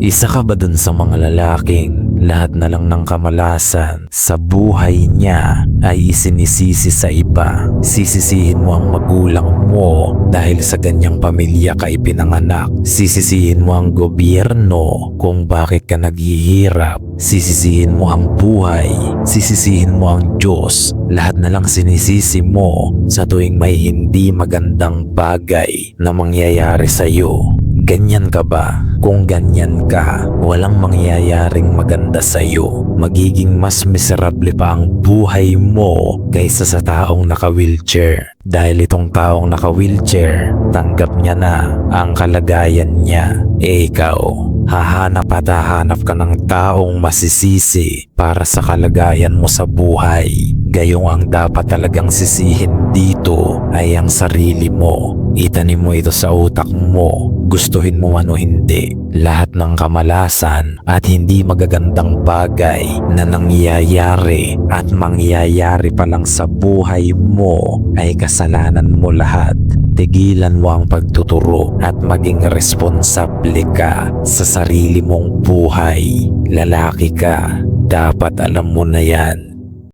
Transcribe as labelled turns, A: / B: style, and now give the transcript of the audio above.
A: Isa ka ba dun sa mga lalaking lahat na lang ng kamalasan sa buhay niya ay isinisisi sa iba? Sisisihin mo ang magulang mo dahil sa ganyang pamilya ka ipinanganak. Sisisihin mo ang gobyerno kung bakit ka naghihirap. Sisisihin mo ang buhay. Sisisihin mo ang Diyos. Lahat na lang sinisisi mo sa tuwing may hindi magandang bagay na mangyayari sa iyo. Ganyan ka ba? Kung ganyan ka, walang mangyayaring maganda sa iyo. Magiging mas miserable pa ang buhay mo kaysa sa taong naka-wheelchair. Dahil itong taong naka-wheelchair, tanggap niya na ang kalagayan niya. Ikaw, hahanap at hahanap ka ng taong masisisi para sa kalagayan mo sa buhay. Gayong ang dapat talagang sisihin dito ay ang sarili mo. Itanim mo ito sa utak mo, gustuhin mo man o hindi. Lahat ng kamalasan at hindi magagandang bagay na nangyayari at mangyayari pa lang sa buhay mo ay kasalanan mo lahat. Tigilan mo ang pagtuturo at maging responsable ka sa sarili mong buhay. Lalaki ka, dapat alam mo na yan.